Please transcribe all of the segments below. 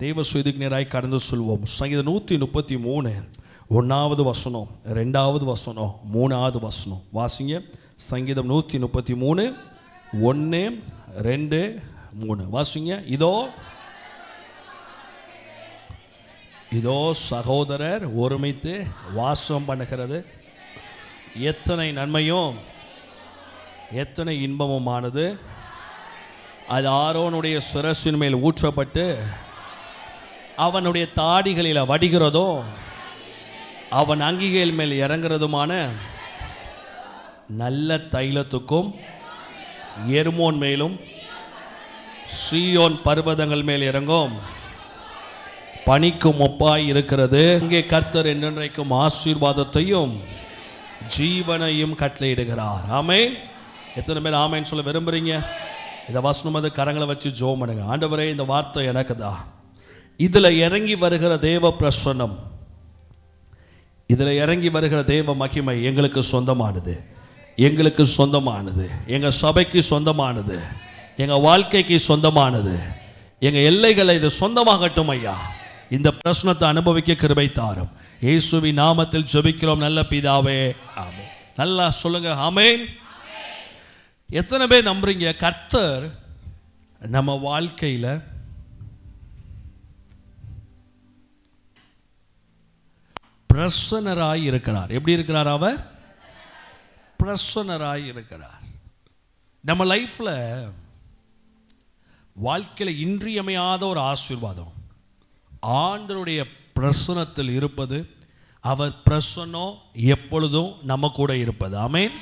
தேவ செய்திக்கு நேராய் கடந்து சொல்வோம். சங்கீதம் 133 1வது வசனம், 2வது வசனம், 3வது வசனம் வாசிங்க. சங்கீதம் 133 1 2 3 வாசிங்க. இதோ சகோதரர் ஒருமித்து வாசம் பண்ணுகிறது, எத்தனை நன்மையும் எத்தனை இன்பமுமானது. அது ஆரோனுடைய சிரசின் மேல் ஊற்றப்பட்டு அவனுடைய தாடிகளில் வடிகிறதோ, அவன் அங்கிகள் மேல் இறங்குறதுமான நல்ல தைலத்துக்கும் எர்மோன் மேலும் சீயோன் பர்வதங்கள் மேல் இறங்கும் பனிக்கும் ஒப்பாய் இருக்கிறது. இங்கே கர்த்தர் என்றென்றைக்கும் ஆசீர்வாதத்தையும் ஜீவனையும் கட்டளையிடுகிறார். ஆமென். எத்தனை பேர் ஆமென் சொல்ல விரும்புறீங்க? இந்த வசனம் அது கரங்களை வச்சு ஜெபம் பண்ணுங்க. ஆண்டவரே, இந்த வார்த்தை எனக்கு தான். இதில் இறங்கி வருகிற தேவ பிரசன்னம், இதில் இறங்கி வருகிற தேவ மகிமை எங்களுக்கு சொந்தமானது, எங்களுக்கு சொந்தமானது, எங்கள் சபைக்கு சொந்தமானது, எங்கள் வாழ்க்கைக்கு சொந்தமானது. எங்கள் எல்லைகளை இது சொந்தமாகட்டும் ஐயா. இந்த பிரசனத்தை அனுபவிக்க கிருபை தாரும். இயேசுவின் நாமத்தில் ஜெபிக்கிறோம் நல்ல பிதாவே, ஆமென். நல்லா சொல்லுங்க ஆமென். எத்தனை பேர் நம்புறீங்க கர்த்தர் நம்ம வாழ்க்கையில் பிரசன்னராய் இருக்கிறார்? எப்படி இருக்கிறார் அவர்? பிரசன்னராய் இருக்கிறார். நம்ம லைஃப்ல வாழ்க்கையில் இன்றியமையாத ஒரு ஆசீர்வாதம் ஆண்டவருடைய பிரசன்னத்தில் இருப்பது. அவர் பிரசன்னம் எப்பொழுதும் நம்ம கூட இருப்பது. ஆமென்.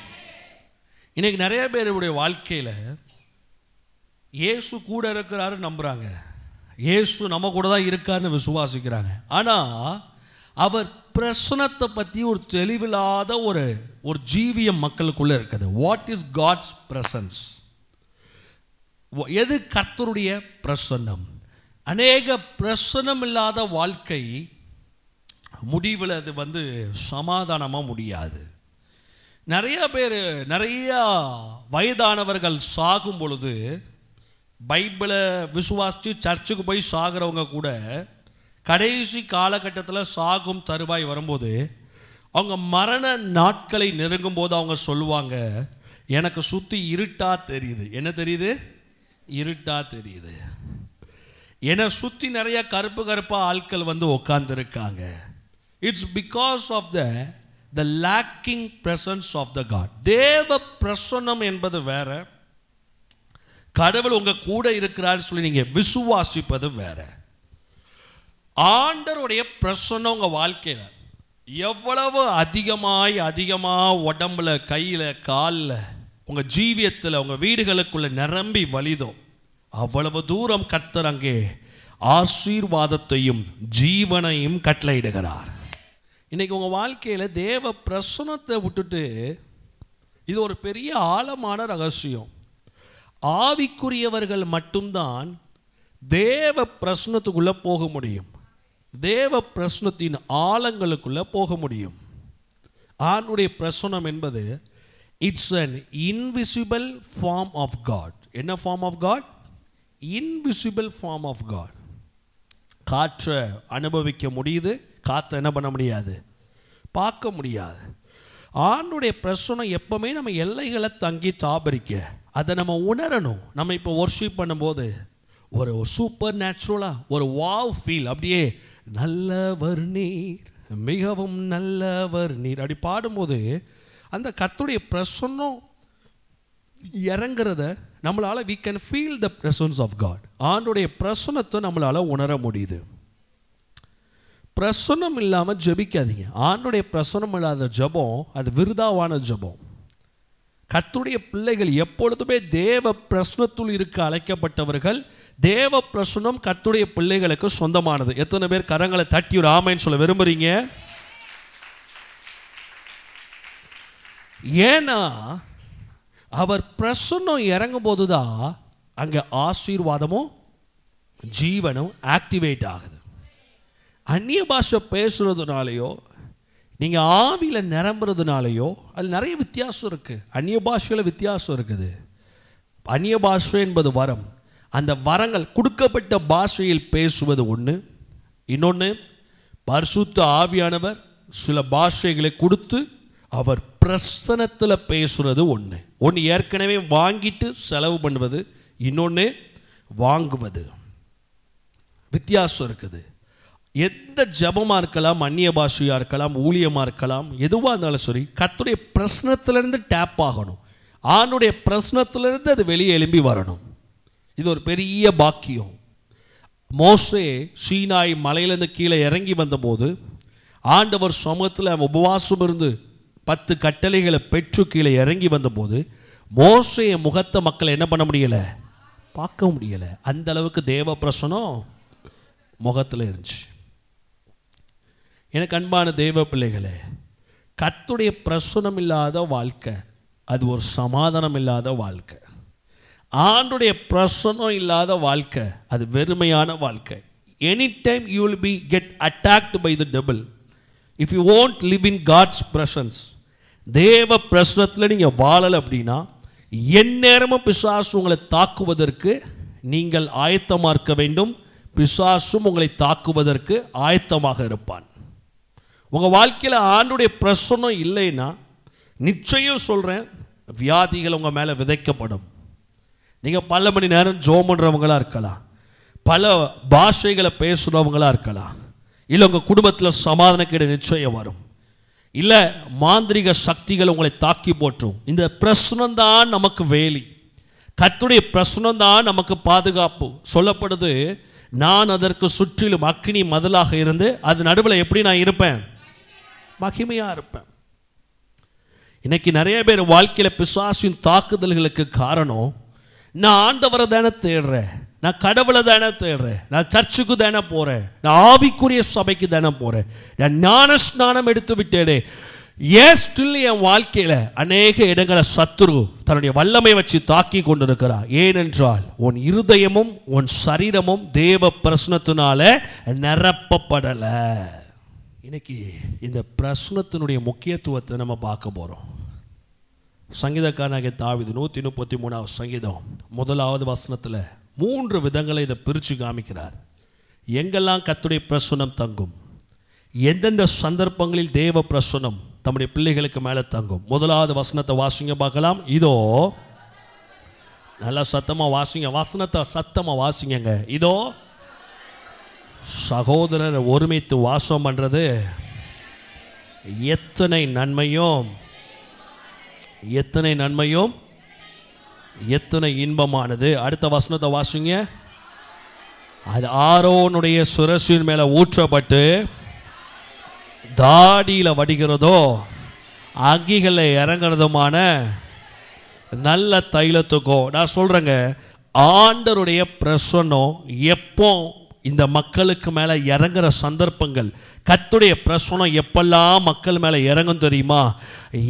இன்னைக்கு நிறைய பேருடைய வாழ்க்கையில் இயேசு கூட இருக்கிறாரு நம்புறாங்க, இயேசு நம்ம கூட தான் இருக்காருன்னு விசுவாசிக்கிறாங்க. ஆனால் அவர் பிரசன்னத்தை பற்றி ஒரு தெளிவில்லாத ஒரு ஜீவியம் மக்களுக்குள்ளே இருக்குது. What is God's presence? எது கர்த்தருடைய பிரசன்னம்? அநேக பிரசன்னம் இல்லாத வாழ்க்கை முடிவில் அது சமாதானமாக முடியாது. நிறைய பேர், நிறைய வயதானவர்கள் சாகும் பொழுது பைபிளை விசுவாசித்து சர்ச்சுக்கு போய் சாகிறவங்க கூட கடைசி காலகட்டத்தில் சாகும் தருவாய் வரும்போது, அவங்க மரண நாட்களை நெருங்கும் போது அவங்க சொல்லுவாங்க, எனக்கு சுற்றி இருட்டா தெரியுது. என்ன தெரியுது? இருட்டா தெரியுது. என்னை சுற்றி நிறைய கருப்பு கருப்பாக ஆட்கள் உட்கார்ந்துருக்காங்க. It's because of the lacking presence of the god. தேவ பிரசன்னம் என்பது வேற, கடவுள் உங்க கூட இருக்கிறார் சொல்லி நீங்க விசுவாசிப்பது வேற. ஆண்டவருடைய பிரசன்னம் உங்க வாழ்க்கையில எவ்வளவு அதிகமாக உடம்புல, கையில, காலில், உங்க ஜீவியத்தில், உங்க வீடுகளுக்குள்ள நிரம்பி வழிதோ, அவ்வளவு தூரம் கர்த்தர் அங்கே ஆசீர்வாதத்தையும் ஜீவனையும் கட்டளையிடுகிறார். இன்னைக்கு உங்க வாழ்க்கையில தேவ பிரசன்னத்தை விட்டுட்டு, இது ஒரு பெரிய ஆழமான ரகசியம். ஆவிக்குரியவர்கள் மட்டும்தான் தேவ பிரசன்னத்துக்குள்ள போக முடியும், தேவ பிரசன்னத்தின் ஆழங்களுக்குள்ள போக முடியும். ஆண்டுடைய பிரசன்னம் என்பது it's an invisible form of God. என்ன form of God? Invisible form of God. காற்றை அனுபவிக்க முடியுது, காற்றை என்ன பண்ண முடியாது? பார்க்க முடியாது. ஆண்டுடைய பிரசன்னம் எப்பவுமே நம்ம எல்லைகளை தங்கி தாபரிக்க, அதை நம்ம உணரணும். நம்ம இப்போ வொர்ஷிப் பண்ணும்போது ஒரு சூப்பர் நேச்சுரலாக ஒரு வாவ் ஃபீல், அப்படியே நல்லவர் நீர், மிகவும் நல்லவர் நீர் அப்படி பாடும்போது அந்த கர்த்தருடைய பிரசன்னம் இறங்குறத நம்மளால we can feel the presence of God. ஆண்டவருடைய பிரசன்னத்தை நம்மளால உணர முடியுது. பிரசன்னம் இல்லாமல் ஜெபிக்காதீங்க. ஆண்டவருடைய பிரசன்னம் இல்லாத ஜெபம் அது விருதாவான ஜெபம். கர்த்தருடைய பிள்ளைகள் எப்பொழுதுமே தேவ பிரசன்னத்துள் இருக்க அழைக்கப்பட்டவர்கள். தேவ பிரசன்னம் கர்த்தருடைய பிள்ளைகளுக்கு சொந்தமானது. எத்தனை பேர் கரங்களை தட்டி ஒரு ஆமென் சொல்ல விரும்புறீங்க? ஏன்னா அவர் பிரசன்னம் இறங்கும் போதுதான் அங்கே ஆசீர்வாதமும் ஜீவனும் ஆக்டிவேட் ஆகுது. அந்நிய பாஷை பேசுறதுனாலையோ, நீங்கள் ஆவியில் நிரம்புறதுனாலையோ அது நிறைய வித்தியாசம் இருக்குது. அந்நிய பாஷையில் வித்தியாசம் இருக்குது. அந்நிய பாஷை என்பது வரம், அந்த வரங்கள் கொடுக்கப்பட்ட பாஷையில் பேசுவது ஒன்று, இன்னொன்று பரிசுத்த ஆவியானவர் சில பாஷைகளை கொடுத்து அவர் பிரசனத்தில் பேசுறது ஒன்று. ஒன்று ஏற்கனவே வாங்கிட்டு செலவு பண்ணுவது, இன்னொன்று வாங்குவது. வித்தியாசம் இருக்குது. எந்த ஜபமாக இருக்கலாம், அந்நிய பாஷையாக இருக்கலாம், ஊழியமாக இருக்கலாம், எதுவாக இருந்தாலும் சரி, கர்த்தருடைய பிரசனத்திலிருந்து டேப் ஆகணும். ஆணுடைய பிரசனத்திலிருந்து அது வெளியே எழும்பி வரணும். இது ஒரு பெரிய பாக்கியம். மோசே சீனாய் மலையிலேருந்து கீழே இறங்கி வந்தபோது ஆண்டவர் சமூகத்தில் உபவாசம் இருந்து 10 கட்டளைகளை பெற்று கீழே இறங்கி வந்தபோது மோசைய முகத்தை மக்கள் என்ன பண்ண முடியலை, பார்க்க முடியலை. அந்த அளவுக்கு தேவ பிரசனம் முகத்தில் இருந்துச்சு. எனக்கு அன்பான தேவ பிள்ளைகளே, கர்த்தருடைய பிரசனம் இல்லாத வாழ்க்கை அது ஒரு சமாதானம் இல்லாத வாழ்க்கை. ஆண்டுடைய பிரசனம் இல்லாத வாழ்க்கை அது வெறுமையான வாழ்க்கை. Any time you will be get attacked by the devil if you won't live in God's presence. தேவ பிரசனத்தில் நீங்கள் வாழலை அப்படின்னா எந்நேரமும் பிசாசு உங்களை தாக்குவதற்கு நீங்கள் ஆயத்தமாக இருக்க வேண்டும். பிசாசும் உங்களை தாக்குவதற்கு ஆயத்தமாக இருப்பான். உங்கள் வாழ்க்கையில் ஆண்டுடைய பிரசனம் இல்லைன்னா நிச்சயம் சொல்கிறேன், வியாதிகள் உங்கள் மேலே விதைக்கப்படும். நீங்கள் பல மணி நேரம் ஜெபம் பண்ணுறவங்களாக இருக்கலாம், பல பாஷைகளை பேசுகிறவங்களாக இருக்கலாம், இல்லை உங்கள் குடும்பத்தில் சமாதானக்கேடு நிச்சயம் வரும், இல்லை மாந்திரிக சக்திகள் உங்களை தாக்கி போற்றும். இந்த பிரசனம் தான் நமக்கு வேலி, கர்த்தருடைய பிரசனம் தான் நமக்கு பாதுகாப்பு. சொல்லப்படுது, நான் அதற்கு சுற்றிலும் அக்கினி மதிலாக இருந்து அது நடுவில் எப்படி நான் இருப்பேன், மகிமையாக இருப்பேன். இன்னைக்கு நிறைய பேர் வாழ்க்கையில் பிசாசின் தாக்குதல்களுக்கு காரணம், நான் ஆண்டவரை தானே தேடுறேன், நான் கடவுளை தானே தேடுறேன், நான் சர்ச்சுக்கு தானே போகிறேன், நான் ஆவிக்குரிய சபைக்கு தானே போகிறேன், நான் ஞான ஸ்நானம் எடுத்து விட்டேனே. ஏன் ஸ்டில் என் வாழ்க்கையில் அநேக இடங்களை சத்துரு தன்னுடைய வல்லமை வச்சு தாக்கி கொண்டிருக்கிறார்? ஏனென்றால் உன் இருதயமும் உன் சரீரமும் தேவ பிரசனத்தினால நிரப்பப்படலை. இன்னைக்கு இந்த பிரசனத்தினுடைய முக்கியத்துவத்தை நம்ம பார்க்க போகிறோம். சங்கீதக்காரனாகிய தாவீது 133 சங்கீதம் 1வது வசனத்தில் 3 விதங்களை இதை பிரித்து காமிக்கிறார். எங்கெல்லாம் கர்த்தருடைய பிரசனம் தங்கும், எந்தெந்த சந்தர்ப்பங்களில் தேவ பிரசனம் தம்முடைய பிள்ளைகளுக்கு மேலே தங்கும். 1வது வசனத்தை வாசிங்க பார்க்கலாம். இதோ, நல்லா சத்தமாக வாசிங்க, வசனத்தை சத்தமாக வாசிங்க. இதோ சகோதரர் ஒருமித்து வாசம் பண்ணுறது எத்தனை நன்மையும் எத்தனை நன்மையும் எத்தனை இன்பமானது. அடுத்த வசனத்தை வாசிங்க. அது ஆரோனுடைய சிரசின் மேலே ஊற்றப்பட்டு தாடியில் வடிகிறதோ அங்கிகளில் இறங்குறதுமான நல்ல தைலத்துக்கும். நான் சொல்கிறேங்க, ஆண்டருடைய பிரசனம் எப்போ இந்த மக்களுக்கு மேலே இறங்குற சந்தர்ப்பங்கள், கர்த்தருடைய பிரசனம் எப்பெல்லாம் மக்கள் மேலே இறங்கும் தெரியுமா?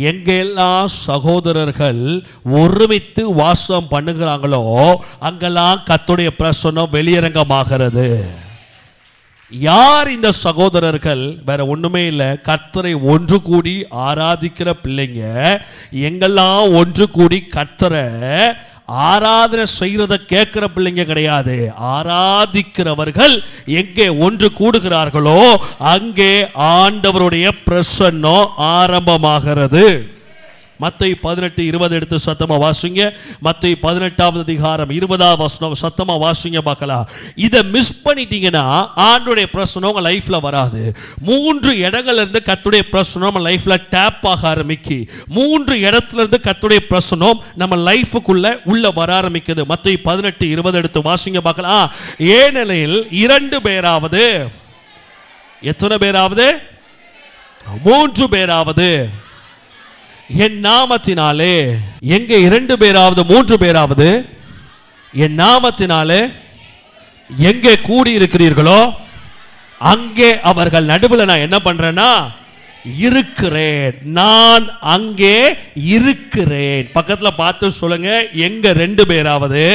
எங்கெல்லாம் சகோதரர்கள் ஒருமித்து வாசம் பண்ணுகிறாங்களோ அங்கெல்லாம் கர்த்தருடைய பிரசனம் வெளியரங்கமாகிறது. யார் இந்த சகோதரர்கள்? வேற ஒண்ணுமே இல்லை, கர்த்தரை ஒன்று கூடி ஆராதிக்கிற பிள்ளைங்க. எங்கெல்லாம் ஒன்று கூடி கர்த்தரை ஆராதனை செய்யறத கேட்கிற பிள்ளைங்க கிடையாது, ஆராதிக்கிறவர்கள் எங்கே ஒன்று கூடுகிறார்களோ அங்கே ஆண்டவருடைய பிரசன்னம் ஆரம்பமாகிறது. மத்தேயு 18:20 எடுத்து சத்தமா வாசிங்க. மத்தேயு 18வது அதிகாரம் 20வது வசனம் சத்தமா வாசிங்க பார்க்கலாம். இதை மிஸ் பண்ணிட்டீங்கன்னா ஆண்டவருடைய பிரசனம் உங்க லைஃப்ல வராது. 3 இடங்கள்ல இருந்து கர்த்தருடைய பிரசனம் நம்ம லைஃப்ல டேப் ஆக ஆரம்பிக்கி. 3 இடத்துல இருந்து கர்த்தருடைய பிரசனம் நம்ம லைஃபுக்குள்ள உள்ள வர ஆரம்பிக்குது. மத்தேயு 18:20 எடுத்து வாசிங்க பார்க்கலாம். ஏனெனில் 2 பேராவது, எத்தனை பேராவது? 3 பேராவது என் நாமத்தினாலே, எங்க 2 பேராவது 3 பேராவது என் நாமத்தினாலே எங்கே கூடி இருக்கிறீர்களோ அங்கே அவர்கள் நடுவில் நான் என்ன பண்றேன்னா இருக்கிறேன். நான் அங்கே இருக்கிறேன். பக்கத்துல பார்த்து சொல்லுங்க, எங்க 2 பேராவது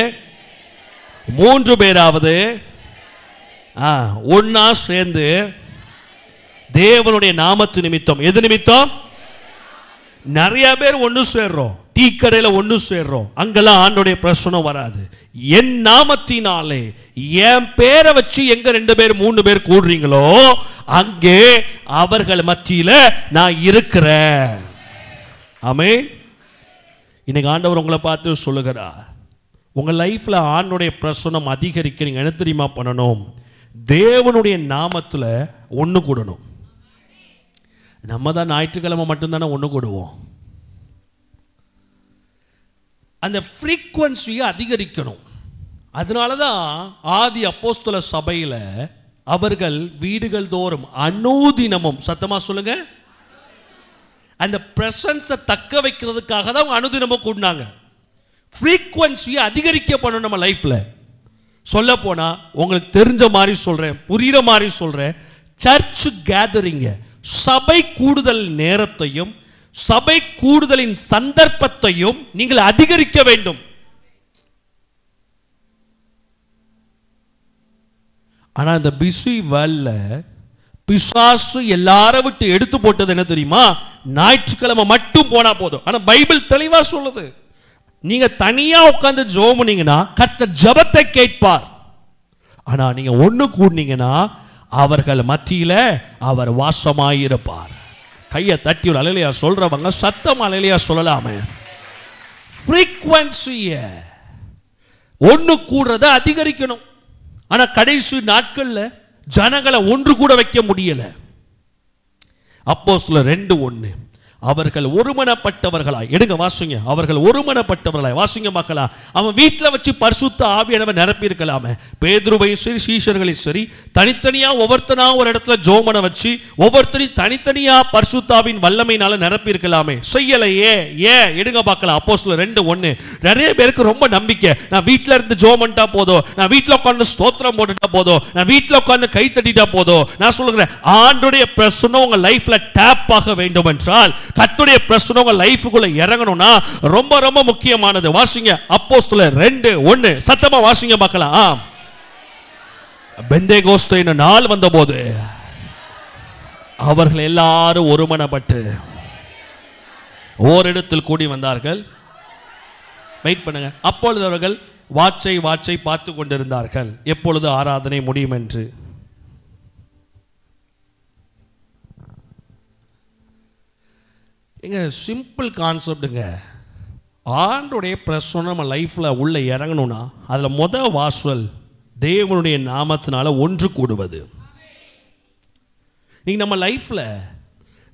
3 பேராவது ஒன்னா சேர்ந்து தேவனுடைய நாமத்து நிமித்தம். எது நிமித்தம்? நிறைய பேர் ஒன்று சேர்றோம், டீ கடையில் ஒன்று சேர்றோம், அங்கெல்லாம் ஆண்டோடைய பிரசனம் வராது. என் நாமத்தினாலே என் பேரை வச்சு எங்க 2 பேர் 3 பேர் கூடுறீங்களோ அங்கே அவர்கள் மத்தியில நான் இருக்கிறேன். ஆமென். இன்னைக்கு ஆண்டவர் உங்களை பார்த்து சொல்லுகிறார், உங்க லைஃப்ல ஆண்டோடைய பிரசனம் அதிகரிக்க நீங்க என்ன தெரியுமா பண்ணணும்? தேவனுடைய நாமத்துல ஒன்று கூடணும். நம்ம தான் ஞாயிற்றுக்கிழமை மட்டும்தானே ஒன்று கூடுவோம். அந்த ஃப்ரீக்வன்சியை அதிகரிக்கணும். அதனால தான் ஆதி அப்போஸ்தல சபையில் அவர்கள் வீடுகள் தோறும் அனுதினமும், சத்தமா சொல்லுங்க, அந்த பிரசன்ஸை தக்க வைக்கிறதுக்காக தான் அனுதினமும் கூடினாங்க. ஃப்ரீக்வன்சியை அதிகரிக்க பண்ணணும் நம்ம லைஃப்ல. சொல்ல போனா உங்களுக்கு தெரிஞ்ச மாதிரி சொல்றேன், புரியுற மாதிரி சொல்றேன், சர்ச் கேதரிங், சபை கூடுதல் நேரத்தையும் சபை கூடுதலின் சந்தர்ப்பத்தையும் நீங்கள் அதிகரிக்க வேண்டும். ஆனா இந்த பிஸி வேல்ல பிசாசு எல்லாரை விட்டு எடுத்து போட்டது என்ன தெரியுமா? ஞாயிற்றுக்கிழமை மட்டும் போனா போதும். ஆனா பைபிள் தெளிவா சொல்லுது, நீங்க தனியா உட்கார்ந்து ஜெபம் பண்ணீங்கன்னா கர்த்தர் ஜெபத்தை கேட்பார். ஆனா நீங்க ஒண்ணு கூடுனீங்கன்னா அவர்கள் மத்தியில அவர் வாசமாயிருப்பார். கையை தட்டி ஒரு அல்லேலூயா சொல்றவங்க சத்தம் அல்லேலூயா சொல்லலாமே. ஃப்ரீக்வன்சிய ஒண்ணு கூடுறத அதிகரிக்கணும். ஆனா கடைசி நாட்கள்ல ஜனங்களை ஒன்று கூட வைக்க முடியல. அப்போஸ்தலர் 2:1 அவர்கள் ஒருமனப்பட்டவர்களாய், எடுங்க வாசிங்க, அவர்கள் ஒருமனப்பட்டவர்களாய் வாசிங்க மக்களா. அவன் வீட்டில் வச்சு பரிசுத்த ஆவியானவர் நிரப்பி இருக்கலாமே. பேதுருவையும் சரி சீஷர்களையும் சரி தனித்தனியா ஒவ்வொருத்தனா ஒரு இடத்துல ஜோமனை வச்சு ஒவ்வொருத்தரையும் தனித்தனியா பரிசுத்தாவின் வல்லமையினால நிரப்பி இருக்கலாமே. செய்யலையே. ஏன்? எடுங்க பார்க்கலாம். அப்போஸ்தலர் 2:1 நிறைய பேருக்கு ரொம்ப நம்பிக்கை, நான் வீட்டில் இருந்து ஜோமன்ட்டா போதும், நான் வீட்டில் உட்காந்து ஸ்தோத்திரம் போட்டுட்டா போதும், நான் வீட்டில் உட்காந்து கை தட்டிட்டா போதும். நான் சொல்லுகிறேன், ஆண்டோடைய பிரசன்னம் உங்க லைஃப்ல டேப் ஆக வேண்டும் என்றால், கர்த்தருடைய பிரசன்னம் உங்க லைஃப்க்குள்ள இறங்கணும்னா ரொம்ப ரொம்ப முக்கியமானது. வாசிங்க அப்போஸ்தலர் 2:1 சத்தமா வாசிங்க பார்க்கலாம். பெந்தேகோஸ்தே நாள் வந்தபோது அவர்கள் எல்லாரும் ஒருமனப்பட்டு ஓரிடத்தில் கூடி வந்தார்கள். வெயிட் பண்ணுங்க. அப்பொழுது அவர்கள் வாட்சை பார்த்து கொண்டிருந்தார்கள், எப்பொழுது ஆராதனை முடியும் என்று. எங்க சிம்பிள் கான்செப்டுங்க. ஆண்டோடைய பிரசன்னம் நம்ம லைஃப்பில் உள்ள இறங்கணும்னா அதில் வாசல் தேவனுடைய நாமத்தினால ஒன்று கூடுவது. நீங்கள் நம்ம லைஃப்பில்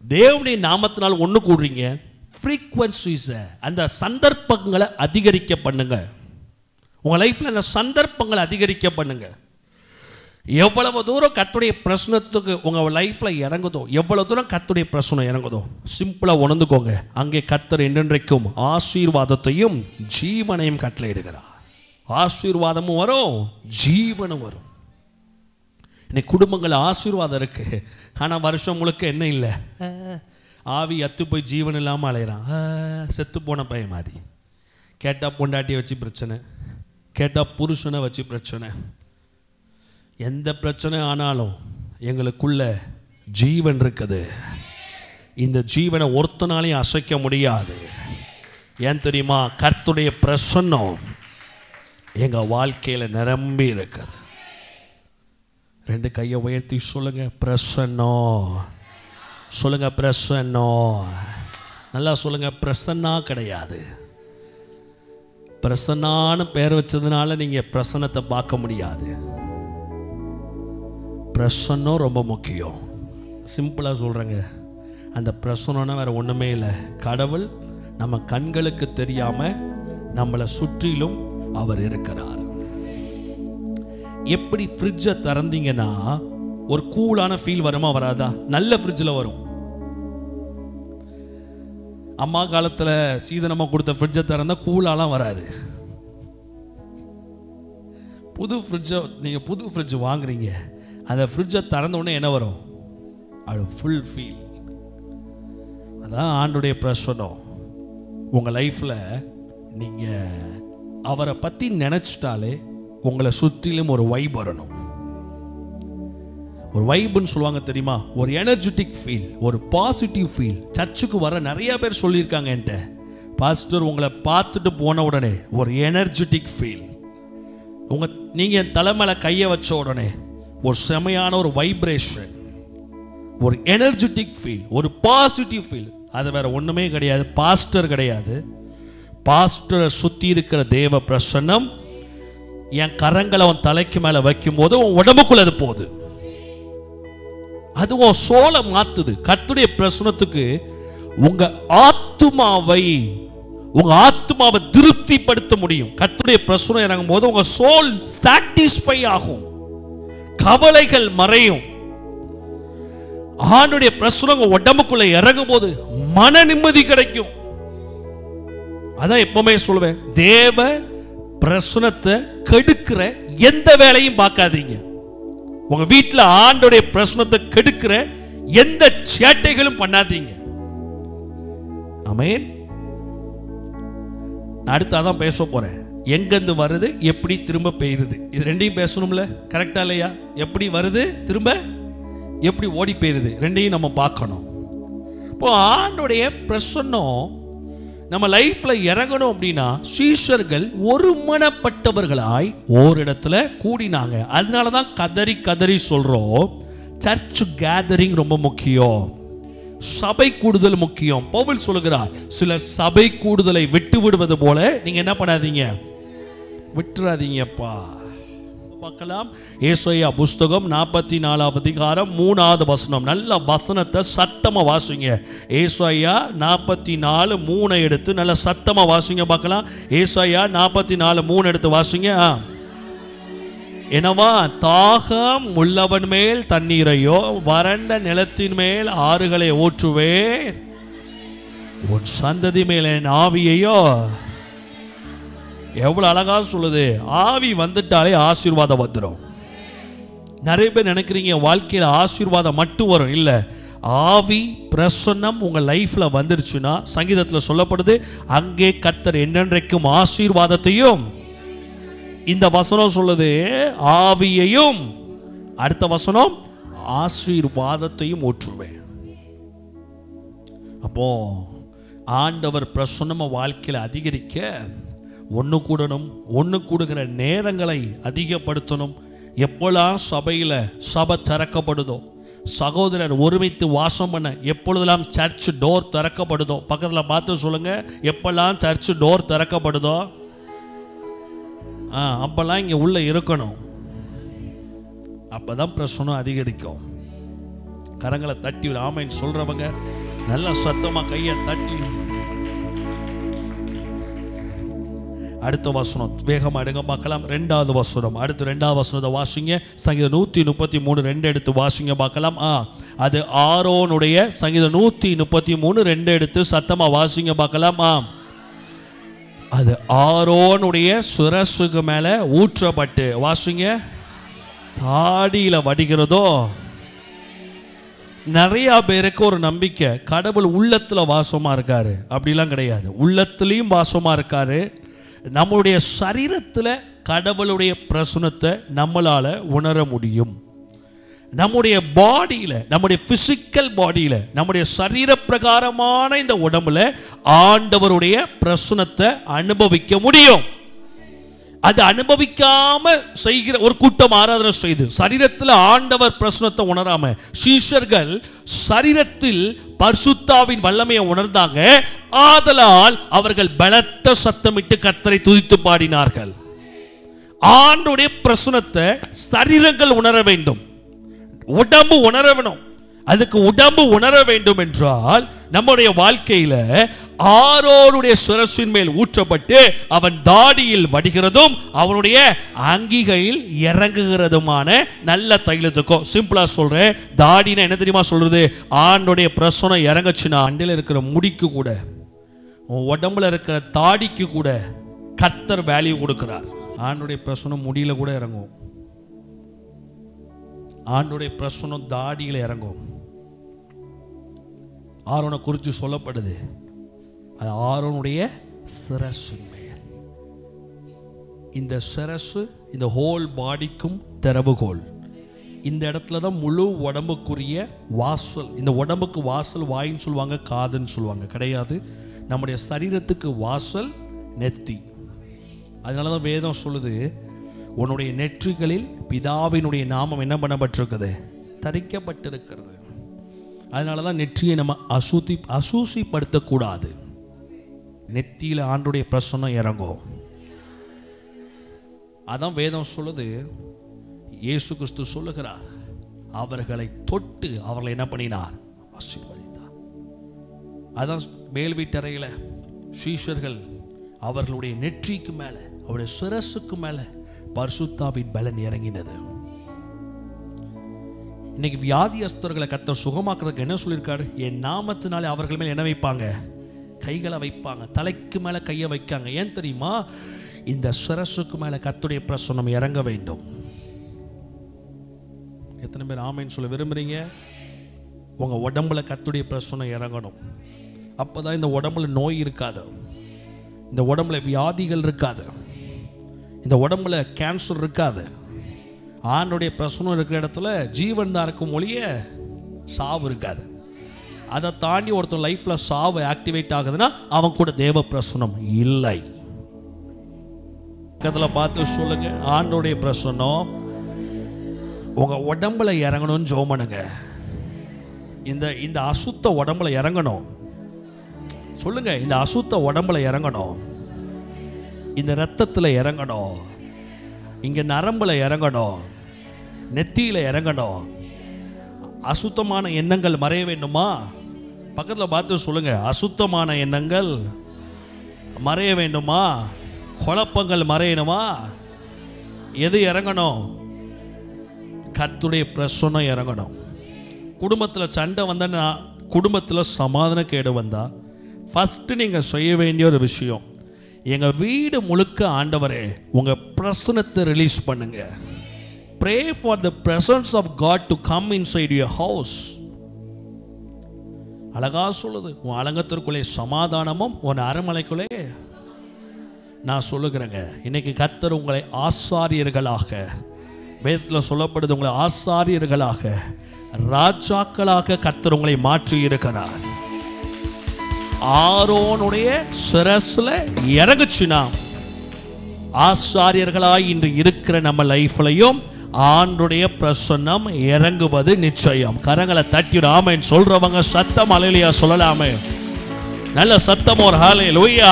தேவனுடைய நாமத்தினால் ஒன்று கூடுறீங்க, ஃப்ரீக்வன்சிஸை அந்த சந்தர்ப்பங்களை அதிகரிக்க பண்ணுங்க. உங்கள் லைஃப்பில் அந்த சந்தர்ப்பங்களை அதிகரிக்க பண்ணுங்க. எவ்வளவு தூரம் கர்த்தருடைய பிரசனத்துக்கு உங்கள் லைஃப்பில் இறங்குதோ, எவ்வளவு தூரம் கர்த்தருடைய பிரசனம் இறங்குதோ, சிம்பிளாக உணர்ந்துக்கோங்க, அங்கே கர்த்தர் என்றென்றைக்கும் ஆசீர்வாதத்தையும் ஜீவனையும் கட்டளையிடுகிறார். ஆசீர்வாதமும் வரும், ஜீவனும் வரும். இன்னைக்கு குடும்பங்கள் ஆசீர்வாதம் இருக்கு, ஆனால் வருஷம் முழுக்க என்ன இல்லை, ஆவி அத்து போய் ஜீவன் இல்லாமல் அலையிறான். செத்து போன பையன் மாதிரி. கேட்டால் பொண்டாட்டியை வச்சு பிரச்சனை, கேட்டால் புருஷனை வச்சு பிரச்சனை. எந்த பிரச்சனை ஆனாலும் எங்களுக்குள்ள ஜீவன் இருக்குது. இந்த ஜீவனை ஒருத்தனாலையும் அசைக்க முடியாது. ஏன் தெரியுமா? கர்த்தருடைய பிரசன்னம் எங்க வாழ்க்கையில நிரம்பி இருக்குது. 2 கையை உயர்த்தி சொல்லுங்க, பிரசன்னம். சொல்லுங்க, பிரசன்னம். நல்லா சொல்லுங்க. பிரசன்னா கிடையாது. பிரசன்னான்னு பேர் வச்சதுனால நீங்க பிரசன்னத்தை பார்க்க முடியாது. பிரசன்னம் ரொம்ப முக்கியம். சிம்பிளாக சொல்கிறேங்க, அந்த பிரசன்னம்னா வேறு ஒன்றுமே இல்லை. கடவுள் நம்ம கண்களுக்கு தெரியாமல் நம்மளை சுற்றிலும் அவர் இருக்கிறார். எப்படி ஃப்ரிட்ஜை திறந்தீங்கன்னா ஒரு கூலான ஃபீல் வருமா வராதா? நல்ல ஃப்ரிட்ஜில் வரும். அம்மா காலத்தில் சீதனமாக கொடுத்த ஃப்ரிட்ஜை திறந்தால் கூலாலாம் வராது. புது ஃப்ரிட்ஜை நீங்கள் புது ஃப்ரிட்ஜ் வாங்குறீங்க, அந்த ஃப்ரிட்ஜை திறந்த உடனே என்ன வரும்? அது ஃபுல் ஃபீல். அதான் ஆண்டோடைய பிரசன்னம். உங்கள் லைஃப்பில் நீங்கள் அவரை பற்றி நினச்சிட்டாலே உங்களை சுற்றிலும் ஒரு வைப் வரணும். ஒரு வைப்புன்னு சொல்லுவாங்க தெரியுமா? ஒரு எனர்ஜெட்டிக் ஃபீல், ஒரு பாசிட்டிவ் ஃபீல். சர்ச்சுக்கு வர நிறைய பேர் சொல்லியிருக்காங்க என்கிட்ட, பாஸ்டர் உங்களை பார்த்துட்டு போன உடனே ஒரு எனர்ஜெட்டிக் ஃபீல், நீங்க தலைமையில கையை வச்ச உடனே ஒரு செமையான ஒரு வைப்ரேஷன், ஒரு எனர்ஜெட்டிக் ஃபீல், ஒரு பாசிட்டிவ் ஃபீல். அது வேற ஒண்ணுமே கிடையாது, பாஸ்டர் கிடையாது. பாஸ்டரை சுத்தி இருக்கிற தேவ பிரசன்னம் என் கரங்களை அவன் தலைக்கு மேல வைக்கும் போது உன் உடம்புக்குள்ள அது போகுது. அது உன் சோலை மாத்துது. கர்த்தருடைய பிரசன்னத்துக்கு உங்க ஆத்துமாவை திருப்திப்படுத்த முடியும். கர்த்தருடைய பிரசன்னம் இறங்கும் போது உங்க சோல் சாட்டிஸ்ஃபை ஆகும், கவலைகள் மறையும். ஆண்டுடைய பிரசன்னம் உங்க உடம்புக்குள்ள இறங்கும் போது மன நிம்மதி கிடைக்கும். அதான் எப்பவுமே சொல்லுவேன், தேவ பிரசனத்தை கெடுக்கிற எந்த வேலையும் பார்க்காதீங்க. உங்க வீட்டில் ஆண்டோடைய பிரசனத்தை கெடுக்கிற எந்த சேட்டைகளும் பண்ணாதீங்க. ஆமென். அடுத்து அதான் பேச போறேன். எங்கிருந்து வருது, எப்படி திரும்ப பெய்யுது, இது ரெண்டையும் பேசணும்ல, கரெக்டா இல்லையா? எப்படி வருது, திரும்ப எப்படி ஓடி போயிருது, ரெண்டையும் நம்ம பார்க்கணும். இப்போ ஆண்டோடைய பிரசன்னம் நம்ம லைஃப்ல இறங்கணும் அப்படின்னா சீஷர்கள் ஒருமனப்பட்டவர்களாய் ஓரிடத்துல கூடினாங்க. அதனாலதான் கதறி கதறி சொல்றோம், சர்ச் கேதரிங் ரொம்ப முக்கியம், சபை கூடுதல் முக்கியம். பவுல் சொல்லுகிறார், சிலர் சபை கூடுதலை விட்டு விடுவது போல நீங்க என்ன பண்ணாதீங்க, விட்டுறாதீங்கப்பா. பார்க்கலாம், ஏசாயா புஸ்தகம் 44 அதிகாரம் 3வது வசனம். நல்ல வசனத்தை சத்தமா வாசிங்க. ஏசாயா 44:3 எடுத்து நல்ல சத்தமா வாசிங்க பார்க்கலாம். ஏசாயா 44:3 எடுத்து வாசிங்க. என்னவா, தாகம் உள்ளவன் மேல் தண்ணீரையோ வறண்ட நிலத்தின் மேல் ஆறுகளை ஊற்றுவேன், உன் சந்ததி மேல் என் ஆவியையோ. எவ்வளவு அழகா சொல்லுது, ஆவி வந்துட்டாலே ஆசீர்வாதம் வந்துடும். நிறைய பேர் நினைக்கிறீங்க வாழ்க்கையில் ஆசீர்வாதம் மட்டும் வரும், இல்ல, ஆவி பிரசன்னம் உங்க லைஃப்ல வந்துருச்சுன்னா சங்கீதத்தில் சொல்லப்படுது, அங்கே கர்த்தர் என்னென்றைக்கும் ஆசீர்வாதத்தையும், இந்த வசனம் சொல்லுது ஆவியையும், அடுத்த வசனம் ஆசீர்வாதத்தையும் ஊற்றுவேன். அப்போ ஆண்டவர் பிரசன்னம வாழ்க்கையில் அதிகரிக்க ஒன்று கூடணும், ஒன்று கூடுகிற நேரங்களை அதிகப்படுத்தணும். எப்போல்லாம் சபை திறக்கப்படுதோ, சகோதரர் ஒருமித்து வாசம் பண்ண எப்பொழுதெல்லாம் சர்ச் டோர் திறக்கப்படுதோ, பக்கத்தில் பார்த்து சொல்லுங்க, எப்பெல்லாம் சர்ச் டோர் திறக்கப்படுதோ அப்பெல்லாம் இங்கே உள்ள இருக்கணும். அப்பதான் பிரசனம் அதிகரிக்கும். கரங்களை தட்டி ஒரு ஆமைன்னு சொல்றவங்க நல்லா சத்தமா கையை தட்டி. அடுத்த வசனம் வேகமா எடுங்க பார்க்கலாம். 2வது வசனம், அடுத்து 2வது வசனத்தை வாசிங்க. சங்கீதம் 133 2 எடுத்து வாசிங்க பார்க்கலாம். அது ஆரோனுடைய சங்கீதம் 133 2 எடுத்து சத்தமா வாசிங்க பார்க்கலாம். அது ஆரோனுடைய சிரசுக்கு மேல ஊற்றப்பட்டு, வாசிங்க, தாடியில வடிகிறதோ. நிறைய பேருக்கு ஒரு நம்பிக்கை, கடவுள் உள்ளத்துல வாசமா இருக்காரு. அப்படிலாம் கிடையாது, உள்ளத்திலையும் வாசமா இருக்காரு. நம்முடைய சரீரத்தில் கடவுளுடைய பிரசன்னத்தை நம்மளால உணர முடியும். நம்முடைய பாடியில, நம்முடைய பிசிக்கல் பாடியில, நம்முடைய சரீர பிரகாரமான இந்த உடம்புல ஆண்டவருடைய பிரசன்னத்தை அனுபவிக்க முடியும். அது அனுபவிக்காம செய்கிற ஒரு கூட்டம் ஆராதனை செய்து சரீரத்தில் ஆண்டவர் பிரசன்னத்தை உணராம, சீஷர்கள் சரீரத்தில் பரிசுத்தாவின் வல்லமையை உணர்ந்தாங்க. ஆதலால் அவர்கள் பலத்த சத்தமிட்டு கர்த்தரை துதித்து பாடினார்கள். ஆண்டவருடைய பிரசன்னத்தை சரீரங்கள் உணர வேண்டும், உடம்பு உணர வேணும். அதுக்கு உடம்பு உணர வேண்டும் என்றால் நம்முடைய வாழ்க்கையில ஆரோனுடைய சிரசின் மேல் ஊற்றப்பட்டு அவன் தாடியில் வடிகிறதும் அவனுடைய அங்கிகையில் இறங்குகிறதுமான நல்ல தைலத்துக்கும். சிம்பிளா சொல்றேன், தாடினா என்ன தெரியுமா சொல்றது? ஆண்டோடைய பிரசனம் இறங்குச்சுன்னா அண்டையில் இருக்கிற முடிக்கு கூட, உடம்புல இருக்கிற தாடிக்கு கூட கர்த்தர் வேல்யூ கொடுக்கிறார். ஆண்டோடைய பிரசனம் முடியில கூட இறங்கும், ஆண்டோடைய பிரசனம் தாடியில் இறங்கும். ஆரோனை குறித்து சொல்லப்படுது, அது ஆரோனுடைய சிரசின் மேல். இந்த சிரசு இந்த ஹோல் பாடிக்கும் திறவுகோல். இந்த இடத்துல தான் முழு உடம்புக்குரிய வாசல். இந்த உடம்புக்கு வாசல் வாயின்னு சொல்லுவாங்க, காதுன்னு சொல்லுவாங்க. கிடையாது, நம்முடைய சரீரத்துக்கு வாசல் நெத்தி. அதனால தான் வேதம் சொல்லுது, உன்னுடைய நெற்றிகளில் பிதாவினுடைய நாமம் என்ன பண்ணப்பட்டிருக்குது, தரிக்கப்பட்டிருக்கிறது. அதனால தான் நெற்றியை நம்ம அசூசிப்படுத்தக்கூடாது. நெத்தியில் ஆண்டுடைய பிரசன்னம் இறங்கும். அதான் வேதம் சொல்லுது, இயேசு கிறிஸ்து சொல்லுகிறார், அவர்களை தொட்டு அவர்களை என்ன பண்ணினார், ஆசீர்வதித்தார். அதான் மேல் வீட்டறையில் சீஷர்கள் அவர்களுடைய நெற்றிக்கு மேலே, அவருடைய சிரசுக்கு மேலே பரிசுத்தாவின் பலன் இறங்கினது. இன்னைக்கு வியாதியஸ்தர்களை கர்த்தர் சுகமாக்குறதுக்கு என்ன சொல்லியிருக்காரு, என் நாமத்தினாலே அவர்கள் மேல் என்ன வைப்பாங்க, கைகளை வைப்பாங்க, தலைக்கு மேலே கையை வைக்காங்க. ஏன் தெரியுமா, இந்த சிரசுக்கு மேலே கர்த்தருடைய பிரசன்னம் இறங்க வேண்டும். எத்தனை பேர் ஆமேன்னு சொல்ல விரும்புறீங்க? உங்கள் உடம்புல கர்த்தருடைய பிரசன்னம் இறங்கணும். அப்போ தான் இந்த உடம்புல நோய் இருக்காது, இந்த உடம்புல வியாதிகள் இருக்காது, இந்த உடம்புல கேன்சர் இருக்காது. ஆண்டுடைய பிரசனம் இருக்கிற இடத்துல ஜீவன் தான் இருக்கும், ஒழிய சாவு இருக்காது. அதை தாண்டி ஒருத்தர் லைஃப்பில் சாவு ஆக்டிவேட் ஆகுதுன்னா அவன் கூட தேவ பிரசனம் இல்லை. பக்கத்தில் பார்த்து சொல்லுங்க, ஆண்டுடைய பிரசனம் உங்கள் உடம்புல இறங்கணும்னு ஜெபம் பண்ணுங்க. இந்த அசுத்த உடம்புல இறங்கணும். சொல்லுங்க, இந்த அசுத்த உடம்புல இறங்கணும், இந்த ரத்தத்தில் இறங்கணும், இங்கே நரம்புல இறங்கணும், நெத்தியில் இறங்கணும். அசுத்தமான எண்ணங்கள் மறைய வேண்டுமா? பக்கத்தில் பார்த்து சொல்லுங்க, அசுத்தமான எண்ணங்கள் மறைய வேண்டுமா? குழப்பங்கள் மறையணுமா? எது இறங்கணும்? கர்த்தருடைய பிரசன்னம் இறங்கணும். குடும்பத்தில் சண்டை வந்தா, குடும்பத்தில் சமாதான கேடு வந்தா, ஃபஸ்ட்டு நீங்கள் செய்ய வேண்டிய ஒரு விஷயம், எங்கள் வீடு முழுக்க ஆண்டவரே உங்கள் பிரசன்னத்தை ரிலீஸ் பண்ணுங்க. Pray for the presence of God to come inside your house. அழகா சொல்லுது, உன் அலங்கத்திற்குள்ளே சமாதானமும் உன் அரண்மனைக்குள்ளே. நான் சொல்லுகிறேங்க, இன்னைக்கு கர்த்தர் உங்களை ஆசாரியர்களாக, வேதத்தில் சொல்லப்படுது, உங்களை ஆசாரியர்களாக, ராஜாக்களாக கர்த்தர் உங்களை மாற்றி இருக்கிறார். ஆரோனுடைய சிரஸ்ல இறங்குச்சுனா ஆசாரியர்களாய் இன்று இருக்கிற நம்ம லைஃப்லையும் ஆண்டுடைய பிரசன்னம் இறங்குவது நிச்சயம். கரங்களை தட்டி ஆமென் சொல்றவங்க சத்தம் அல்லேலூயா சொல்லலாமே. நல்ல சத்தம் ஒரு ஹல்லேலூயா.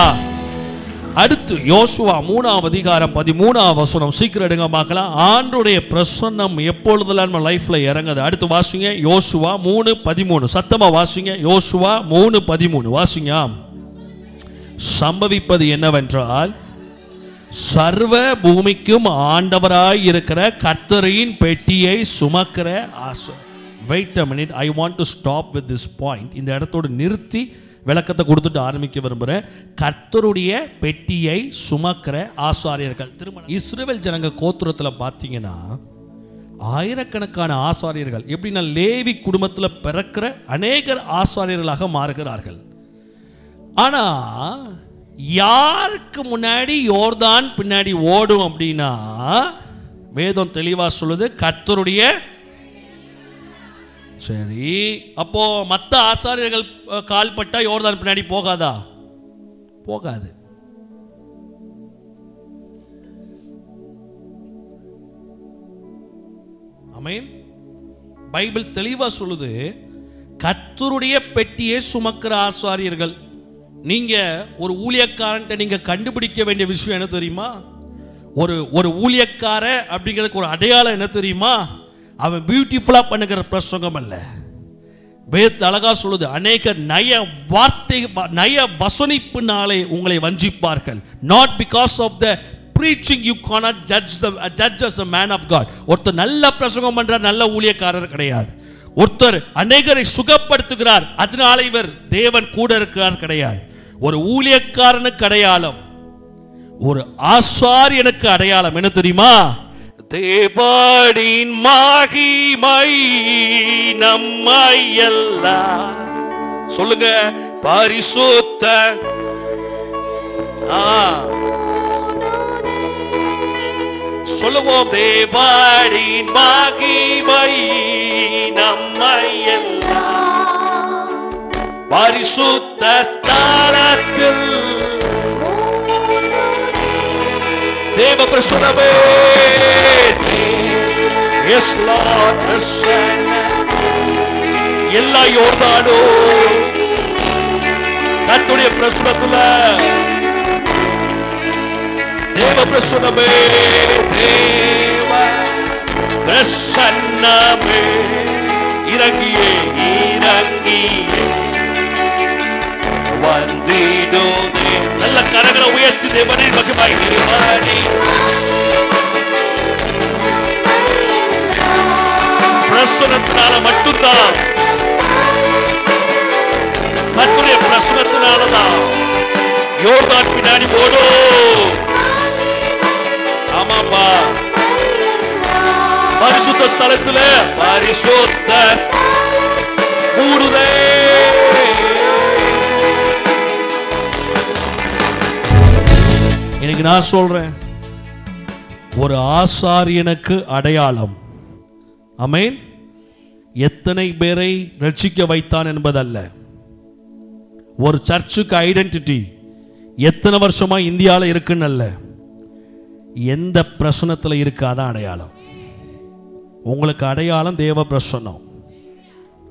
அடுத்து யோசுவா 3ஆம் அதிகாரம் 13ஆம் வசனம். சீக்கிரம் எடுங்க பார்க்கலாம். ஆண்டுடைய பிரசன்னம் எப்பொழுதெல்லாம் நம்ம லைஃப்ல இறங்குது. அடுத்து வாசிங்க யோசுவா 3:13. சத்தமா வாசிங்க யோசுவா 3:13 வாசிங்க. சம்பவிப்பது என்னவென்றால், சர்வ பூமிக்கும் ஆண்டவராய் இருக்கிற கர்த்தரின் பெட்டியை சுமக்கிற ஆசை. Wait a minute, I want to stop with this point. இந்த இடத்தோடு நிறுத்தி விளக்கத்தை கொடுத்துட்டு ஆரம்பிக்க விரும்புகிறேன். கர்த்தருடைய பெட்டியை சுமக்கிற ஆசாரியர்கள். திருமணம் இஸ்ரவேல் ஜனங்க கோத்திரத்தில் பார்த்தீங்கன்னா ஆயிரக்கணக்கான ஆசாரியர்கள், எப்படின்னா லேவி குடும்பத்தில் பிறக்கிற அநேகர் ஆசாரியர்களாக மாறுகிறார்கள். ஆனால் யாருக்கு முன்னாடி யோர்தான் பின்னாடி ஓடும் அப்படின்னா, வேதம் தெளிவாக சொல்லுது, கர்த்தருடைய. சரி, அப்போ மற்ற ஆசாரியர்கள் கால்பட்டா யோர்தான் பின்னாடி போகாதா? போகாது. ஆமென். பைபிள் தெளிவா சொல்லுது, கர்த்தருடைய பெட்டியை சுமக்கிற ஆசாரியர்கள். நீங்க ஒரு ஊழியக்காரன்ட்ட நீங்க கண்டுபிடிக்க வேண்டிய விஷயம் என்ன தெரியுமா? ஒரு ஊழியக்கார அப்படிங்கிறதுக்கு ஒரு அடையாளம் என்ன தெரியுமா? அவன் பியூட்டிஃபுல்லா பண்ணுகிற பிரசங்கம் அல்ல. வேதம் அழகா சொல்லுது, அநேக நய வசனிப்பினாலே உங்களை வஞ்சிப்பார்கள். Not because of the preaching you cannot judge as a man of God. ஒருத்தர் நல்ல பிரசங்கம் பண்ற நல்ல ஊழியக்காரர் கிடையாது. ஒருத்தர் அநேகரை சுகப்படுத்துகிறார், அதனால இவர் தேவன் கூட இருக்கிறார் கிடையாது. ஒரு ஊழியக்காரனுக்கு அடையாளம், ஒரு ஆசாரியனுக்கு அடையாளம் என்ன தெரியுமா? தேவனின் மகிமை நம்மை எல்லாம் சொல்லுங்க பரிசுத்த சொல்லுவோம். தேவனின் மகிமை நம்மை எல்லாம் பரிசுத்த ஸ்தலத்தில் தேவ பிரசன்னமே. Yes Lord, எல்லா யோர்தானும் கர்த்தருடைய பிரசன்னத்துல தேவ பிரசன்னமே, தேவ பிரசன்னமே இறங்கியே இறங்கியே வந்திடுதே. நல்ல கரங்களை உயர்த்தி தேவனை மகிமாய் தேவனே பிரசன்னத்தினால மட்டும்தான், கர்த்தருடைய பிரசன்னத்தினாலதான் யோர்தான் பின்னாடி ஓடும். ஆமாப்பா, பரிசுத்த ஸ்தலத்துல பரிசுத்த மூடுதே. இன்னைக்கு நான் சொல்றேன், ஒரு ஆசாரியனுக்கு அடையாளம், ஆமென், எத்தனை பேரை ரட்சிக்க வைத்தான் என்பதல்ல. ஒரு சர்ச்சுக்கு ஐடென்டிட்டி எத்தனை வருஷமா இந்தியாவில் இருக்குன்னு அல்ல, எந்த பிரசன்னத்தில் இருக்காதான் அடையாளம். உங்களுக்கு அடையாளம் தேவ பிரசன்னம்.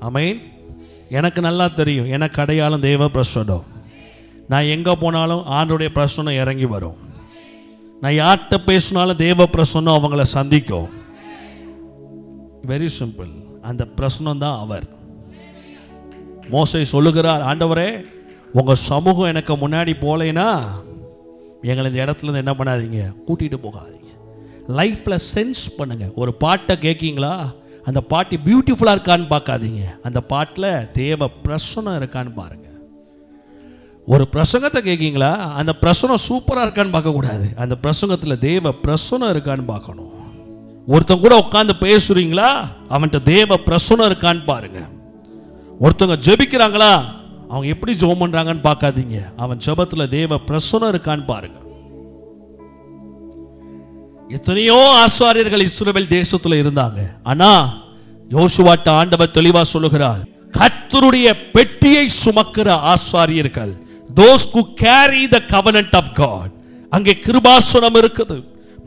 ஆமென். எனக்கு நல்லா தெரியும், எனக்கு அடையாளம் தேவ பிரசன்னம். நான் எங்கே போனாலும் ஆண்டவருடைய பிரசன்னம் இறங்கி வரும். நான் யார்கிட்ட பேசினாலும் தேவ பிரசன்னம் அவங்கள சந்திக்கும். Very simple. அந்த பிரசன்னம் தான் அவர். மோசே சொல்லுகிறார், ஆண்டவரே உங்கள் சமூகம் எனக்கு முன்னாடி போலேன்னா எங்களை இந்த இடத்துல இருந்து என்ன பண்ணாதீங்க, கூட்டிகிட்டு போகாதீங்க. லைஃப்பில் சென்ஸ் பண்ணுங்க. ஒரு பாட்டை கேட்கீங்களா, அந்த பாட்டு பியூட்டிஃபுல்லாக இருக்கான்னு பார்க்காதீங்க, அந்த பாட்டில் தேவ பிரசன்னம் இருக்கான்னு பாருங்க. ஒரு பிரசங்கத்தை கேட்கீங்களா, அந்த பிரசனம் சூப்பராக இருக்கான்னு பார்க்கக்கூடாது, அந்த பிரசங்கத்தில் தேவ பிரசனம் இருக்கான்னு பார்க்கணும். ஒருத்தங்க கூட உட்காந்து பேசுறீங்களா, அவன்கிட்ட தேவ பிரசனம் இருக்கான்னு பாருங்க. ஒருத்தவங்க ஜெபிக்கிறாங்களா, அவங்க எப்படி ஜெபம் பண்றாங்கன்னு பார்க்காதீங்க, அவன் ஜெபத்தில் தேவ பிரசனம் இருக்கான்னு பாருங்க. எத்தனையோ ஆசாரியர்கள் இஸ்ரவேல் தேசத்தில் இருந்தாங்க. ஆனா யோசுவாட்ட ஆண்டவர் தெளிவா சொல்லுகிறார், கர்த்தருடைய பெட்டியை சுமக்கிற ஆசாரியர்கள், those who carry the covenant of God. அங்கே கிருபாசனம் இருக்குது,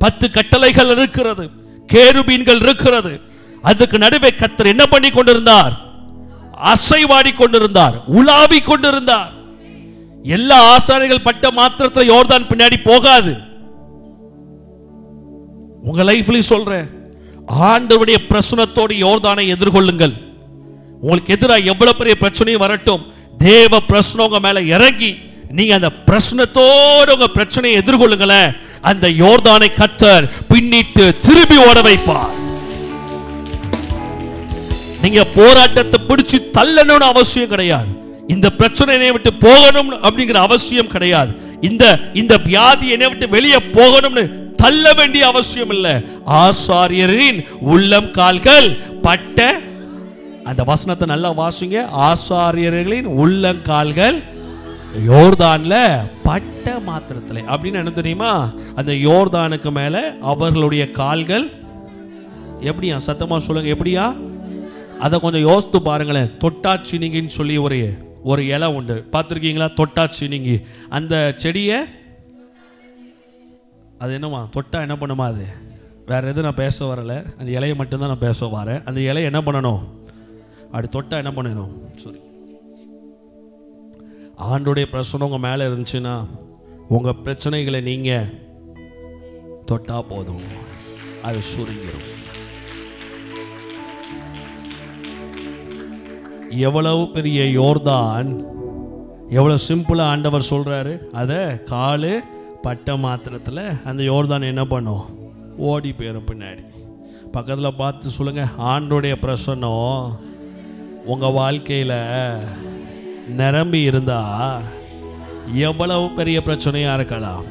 10 கட்டளைகள் இருக்கிறது, கேருபீன்கள் இருக்கிறது. அதுக்கு நடுவே கர்த்தர் என்ன பண்ணி கொண்டிருந்தார், அசைவாடி கொண்டிருந்தார், உலாவி கொண்டிருந்தார். எல்லா ஆசாரியர்கள் பட்ட மாத்திரத்தில் யோர்தான் பின்னாடி போகாது. உங்க லைஃப்லயும் சொல்றேன், ஆண்டவருடைய பிரசன்னத்தோடு யோர்தானை எதிர்கொள்ளுங்கள். உங்களுக்கு எதிராக எவ்வளவு பெரிய பிரச்சனையும் வரட்டும், தேவ பிரசனம் உங்க மேல இறங்கி நீங்க அந்த பிரச்சனத்தோடு உங்க பிரச்சனையை எதிர்கொள்ளுங்களேன். அந்த யோர்தானை கர்த்தர் பின்னிட்டு திருப்பி ஓட வைப்பார். நீங்க போராட்டத்தை பிடிச்சு தள்ளணும்னு அவசியம் கிடையாது, இந்த பிரச்சனையை விட்டு போகணும் அப்படிங்கிற அவசியம் கிடையாது, இந்த வியாதி என்னை விட்டு வெளியே போகணும்னு தள்ள வேண்டிய அவசியம் இல்லை. ஆசாரியரின் உள்ளம் கால்கள் பட்ட, அந்த வசனத்தை நல்லா வாசிங்க, ஆசாரியர்களின் உள்ளங்கால்கள் யோர்தான்ல பட்ட மாத்திரத்துல. அப்படின்னு என்ன தெரியுமா, அந்த யோர்தானுக்கு மேல அவர்களுடைய கால்கள் எப்படியா, சத்தமா சொல்லுங்க எப்படியா, அதை கொஞ்சம் யோசித்து பாருங்களேன். தொட்டாச்சினிங்கின்னு சொல்லி ஒரு இலை உண்டு, பார்த்துருக்கீங்களா? தொட்டாச்சினிங்கி, அந்த செடியை அது என்னமா தொட்டா என்ன பண்ணுமா, அது வேற எதுவும் நான் பேச வரல, அந்த இலையை மட்டும்தான் நான் பேச வரேன். அந்த இலையை என்ன பண்ணணும், அப்படி தொட்டா என்ன பண்ணணும், சரி, ஆண்டோடைய பிரச்சனை உங்க மேல இருந்துச்சுன்னா உங்க பிரச்சனைகளை நீங்க தொட்டா போதும், அது சுருங்கிடும். எவ்வளவு பெரிய யோர்தான், எவ்வளவு சிம்பிளா ஆண்டவர் சொல்றாரு, அதை காலு பட்ட மாத்திரத்தில் அந்த யோர்தான் என்ன பண்ணும், ஓடி போயிடும் பின்னாடி. பக்கத்தில் பார்த்து சொல்லுங்க, ஆண்டோடைய பிரசன்னம் உங்கள் வாழ்க்கையில் நிரம்பி இருந்தா எவ்வளவு பெரிய பிரச்சனையாக இருக்கலாம்.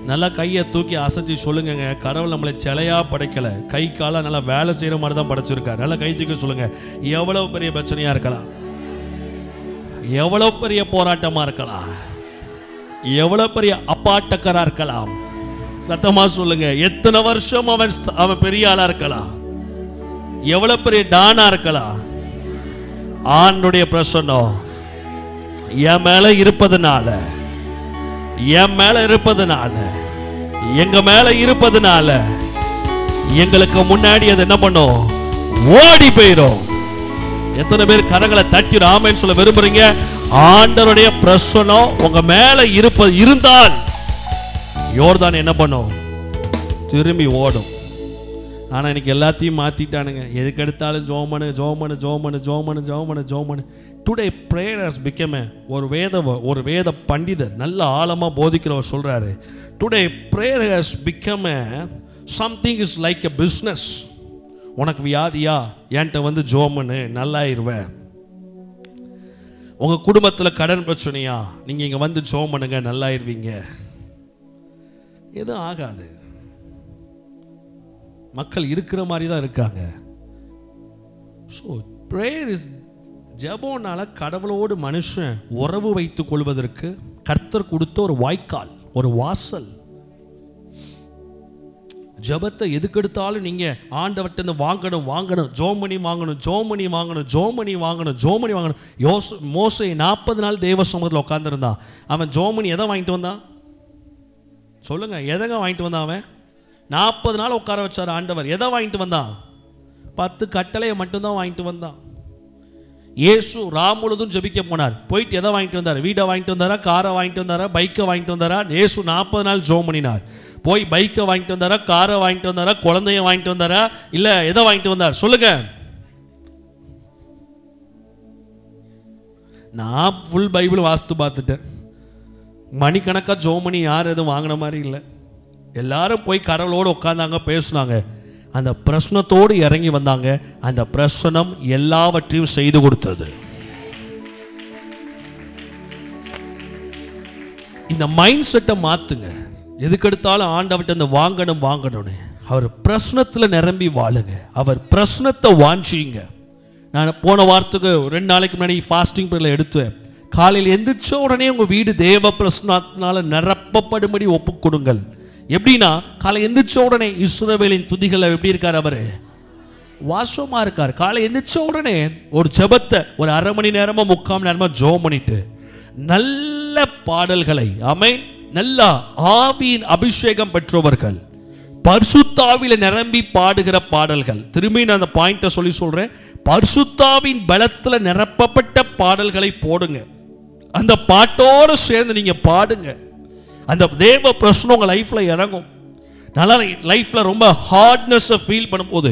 நல்லா கையை தூக்கி அசைச்சி சொல்லுங்க, கடவுள் நம்மளை சிலையாக படைக்கலை, கை காலாக நல்லா வேலை செய்கிற மாதிரி தான் படைச்சிருக்காரு. நல்லா கை தூக்கி சொல்லுங்க, எவ்வளவு பெரிய பிரச்சனையாக இருக்கலாம், எவ்வளவு பெரிய போராட்டமாக இருக்கலாம், எவ்வளவு பெரிய அப்பாட்டக்கரா இருக்கலாம். சத்தமா சொல்லுங்க, எத்தனை வருஷம் அவன் பெரிய ஆளா இருக்கலாம், எவ்வளவு பெரிய டானா இருக்கலாம். ஆண்டுடைய பிரசன்னம் என் மேல இருப்பதனால, என் மேல இருப்பதனால, எங்க மேல இருப்பதனால எங்களுக்கு முன்னாடி அது என்ன பண்ணும்? ஓடி போயிடும். எத்தனை பேர் கரங்களை தட்டி ஆமென் சொல்ல விரும்புறீங்க? ஆண்டவருடைய பிரசன்னம் உங்க மேல இருந்தால் யோர்தான் என்ன பண்ணும்? திரும்பி ஓடும். ஆனா இன்னைக்கு எல்லாத்தையும் மாத்திட்டானுங்க. எதுக்கு எடுத்தாலும் Joman Joman Joman Joman Joman Joman. Today prayer has become ஒரு வேத பண்டிதர் நல்ல ஆழமா போதிக்கிறவர் சொல்றாரு, today prayer has become something is like a business. உனக்கு வியாதியா, என்கிட்ட வந்து ஜோமனு நல்லாயிருவேன். உங்க குடும்பத்துல கடன் பிரச்சனையா, நீங்க இங்க வந்து ஜோமனுங்க நல்லாயிருவீங்க. எதுவும் ஆகாது. மக்கள் இருக்கிற மாதிரி தான் இருக்காங்க. ஸோ ப்ரேயர் இஸ் ஜெபம்னால கடவுளோடு மனுஷன் உறவு வைத்துக் கொள்வதற்கு கர்த்தர் கொடுத்த ஒரு வாய்க்கால், ஒரு வாசல். ஜெபத்தை எதுக்கெடுத்தாலும் நீங்க ஆண்டவர்கிட்ட வாங்கணும் வாங்கணும், ஜோமணி வாங்கணும், ஜோமணி வாங்கணும், ஜோமணி வாங்கணும், ஜோமணி வாங்கணும். மோசே 40 நாள் தேவ சமூகத்தில் உட்காந்துருந்தான். அவன் ஜோமணி எதை வாங்கிட்டு வந்தான்? சொல்லுங்க, எதங்க வாங்கிட்டு வந்தான்? அவன் 40 நாள் உட்கார வச்சார் ஆண்டவர். எதை வாங்கிட்டு வந்தான்? 10 கட்டளையை மட்டும்தான் வாங்கிட்டு வந்தான். இயேசு ராமுழுதும் ஜெபிக்க போனார். போயிட்டு எதை வாங்கிட்டு வந்தார்? வீடை வாங்கிட்டு வந்தாரா, காரை வாங்கிட்டு வந்தாரா, பைக்கை வாங்கிட்டு வந்தாரா? இயேசு 40 நாள் ஜோம் பண்ணினார். போய் பைக்கை வாங்கிட்டு வந்தாரா, காரை வாங்கிட்டு வந்தாரா, குழந்தைய வாங்கிட்டு வந்தாரா, இல்ல எதை வாங்கிட்டு வந்தார்? சொல்லுங்க. நான் ஃபுல் பைபிள் வாசித்து பார்த்துட்டேன். மணிக்கணக்கா ஜோமணி யார் எதுவும் வாங்கின மாதிரி இல்லை. எல்லாரும் போய் கடவுளோடு உட்காந்தாங்க, பேசுனாங்க. அந்த பிரச்சனத்தோடு இறங்கி வந்தாங்க. அந்த பிரச்சனம் எல்லாவற்றையும் செய்து கொடுத்தது. இந்த மைண்ட் செட்டை மாத்துங்க. எதுக்கெடுத்தாலும் ஆண்டவர்கிட்ட இந்த வாங்கணும் வாங்கணும்னு. அவர் பிரச்சனத்தில் நிரம்பி வாழுங்க. அவர் பிரச்சனத்தை வாஞ்சிங்க. நான் போன வாரத்துக்கு 2 நாளைக்கு முன்னாடி ஃபாஸ்டிங் பிரேயர்ல எடுத்தேன். காலையில் எந்திரிச்ச உடனே உங்க வீடு தேவ பிரசன்னத்தினால நிரப்பப்படும்படி ஒப்பு கொடுங்கள். எப்படின்னா, காலை எந்திரிச்ச உடனே இஸ்ரவேலின் துதிகளை எப்படி இருக்கார்? அவரு வாசமா இருக்கார். காலை எந்திரிச்ச உடனே ஒரு ஜெபத்தை ஒரு 1/2 மணி நேரமா 3/4 மணி நேரமா ஜெபம் பண்ணிட்டு நல்ல பாடல்களை, ஆமென், நல்ல ஆவியின் அபிஷேகம் பெற்றவர்கள், பரிசுத்தாவில நிரம்பி பாடுகிற பாடல்கள். திரும்பி நான் அந்த பாயிண்ட சொல்லி சொல்றேன். பரிசுத்தாவின் பலத்துல நிரப்பப்பட்ட பாடல்களை போடுங்க. அந்த பாட்டோடு சேர்ந்து நீங்க பாடுங்க. அந்த தேவ பிரசன்னம் உங்க லைஃப்ல இறங்கும். நல்லா லைஃப்ல ரொம்ப ஹார்ட்னஸ் ஃபீல் பண்ணும்போது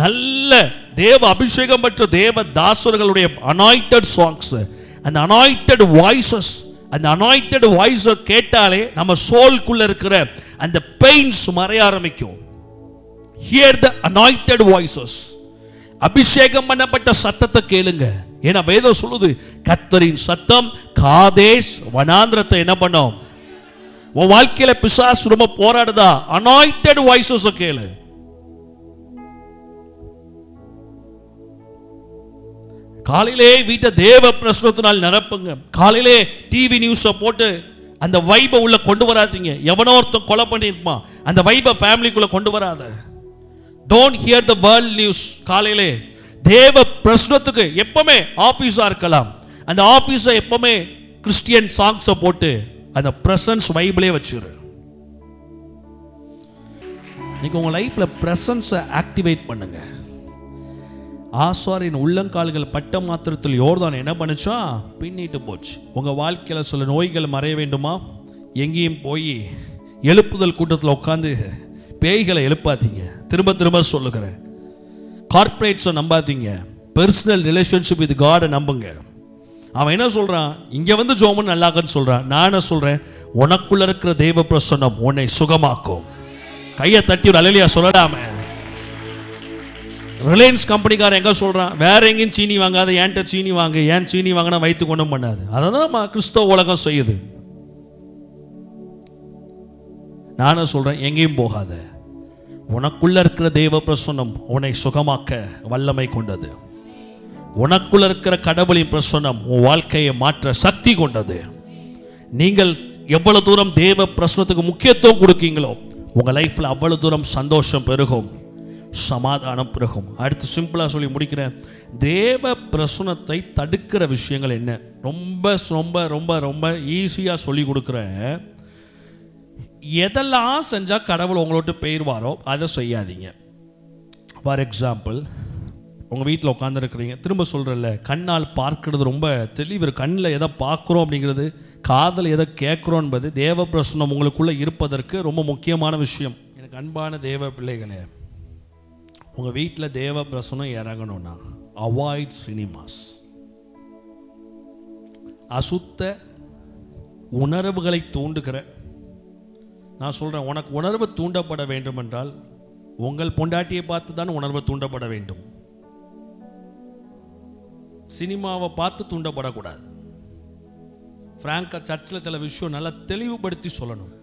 நல்ல தேவ அபிஷேகம் பெற்ற தேவ தாசர்களுடைய அனாயிண்டட் சாங்ஸ், அந்த அனாயிண்டட் வாய்ஸஸ், அந்த அனாயிண்டட் வாய்ஸை கேட்டாலே நம்ம சோல்குள்ள இருக்கிற அந்த பெயின்ஸ் மறைய ஆரம்பிக்கும். Here the anointed voices. அபிஷேகம் பண்ணப்பட்ட சத்தத்தை கேளுங்க. ஏன்னா வேதம் சொல்லுது, கர்த்தரின் சத்தம் காதேஸ் வனாந்திரத்தை என்ன பண்ணும்? உன் வாழ்க்கையில பிசாசு ரொம்ப போராடுதா? அனாயிண்டட் வாய்ஸஸ் கேளு. காலையிலே வீட்டை தேவ பிரசன்னத்தினால் நிரப்புங்க. காலையிலே டிவி நியூஸ போட்டு அந்த வைபை உள்ள கொண்டு வராதீங்க. எவனோ ஒருத்தன் கொலை பண்ணிருப்பான், அந்த வைபை ஃபேமிலிக்குள்ள கொண்டு வராத. Don't here the world news. காலையிலே தேவ பிரசன்னத்துக்கு எப்பவுமே ஆபீஸா இருக்கலாம், அந்த ஆபீஸை எப்பவுமே கிறிஸ்டியன் சாங்ஸை போட்டு அந்த பிரசன்ஸ் வைபிளே வச்சிரு. நீங்க உங்க லைஃப்ல பிரசன்ஸை ஆக்டிவேட் பண்ணுங்க. ஆசாரின் உள்ளங்கால்கள் பட்ட மாத்திரத்தில் யோர்தான் என்ன பண்ணுச்சா? பின்னிட்டு போச்சு. உங்க வாழ்க்கையில சில நோய்கள் மறைய வேண்டுமா? எங்கேயும் போய் எழுப்புதல் கூட்டத்தில் உட்காந்து பேய்களை எழுப்பாதீங்க. திரும்ப திரும்ப சொல்லுகிறேன், கார்பரேட்ஸை நம்பாதீங்க. பர்சனல் ரிலேஷன்ஷிப் வித் காடை நம்புங்க. அவன் என்ன சொல்றான்? இங்க வந்து ஜோமன் நல்லாக்கன்னு சொல்றான். நான் என்ன சொல்றேன்? உனக்குள்ள இருக்கிற தேவ பிரசன்னம் உன்னை சுகமாக்கும். கையை தட்டி ஒரு அல்லேலூயா சொல்லலாமே. ரிலையன்ஸ் கம்பெனிக்காரன் எங்க சொல்றான்? வேற எங்கேயும் சீனி வாங்காத, ஏன்ட்ட சீனி வாங்க. ஏன் சீனி வாங்கினா வைத்து கொண்டும் பண்ணாது. அதான் கிறிஸ்தவ உலகம் செய்யுது. நானும் சொல்றேன், எங்கேயும் போகாத. உனக்குள்ள இருக்கிற தேவ பிரசன்னம் உன்னை சுகமாக்க வல்லமை கொண்டது. உனக்குள்ள இருக்கிற கடவுளின் பிரசன்னம் உன் வாழ்க்கையை மாற்ற சக்தி கொண்டது. நீங்கள் எவ்வளவு தூரம் தேவ பிரசன்னத்துக்கு முக்கியத்துவம் கொடுக்கீங்களோ உங்க லைஃப்ல அவ்வளவு தூரம் சந்தோஷம் பெருகும், சமாதானம் பிறகும். அடுத்து சிம்பிளாக சொல்லி முடிக்கிறேன். தேவ பிரசனத்தை தடுக்கிற விஷயங்கள் என்ன? ரொம்ப ரொம்ப ரொம்ப ரொம்ப ஈஸியாக சொல்லி கொடுக்குறேன். எதெல்லாம் செஞ்சால் கடவுள் உங்களோட்டு போயிடுவாரோ அதை செய்யாதீங்க. ஃபார் எக்ஸாம்பிள், உங்கள் வீட்டில் உட்காந்துருக்குறீங்க, திரும்ப சொல்கிறல்ல, கண்ணால் பார்க்கறது ரொம்ப தெளிவு. கண்ணில் எதை பார்க்குறோம் அப்படிங்கிறது, காதில் எதை கேட்குறோம் என்பது தேவ பிரசனம் உங்களுக்குள்ளே இருப்பதற்கு ரொம்ப முக்கியமான விஷயம். எனக்கு அன்பான தேவ பிள்ளைகளே, உங்கள் வீட்டில் தேவ பிரசனம் இறங்கணும்னா அவாய்ட் சினிமாஸ். அசுத்த உணர்வுகளை தூண்டுகிற, நான் சொல்கிறேன், உனக்கு உணர்வு தூண்டப்பட வேண்டும் என்றால் உங்கள் பொண்டாட்டியை பார்த்து தான் உணர்வு தூண்டப்பட வேண்டும். சினிமாவை பார்த்து தூண்டப்படக்கூடாது. பிராங்கா சர்ச்சில் சில விஷயம் நல்லா தெளிவுபடுத்தி சொல்லணும்.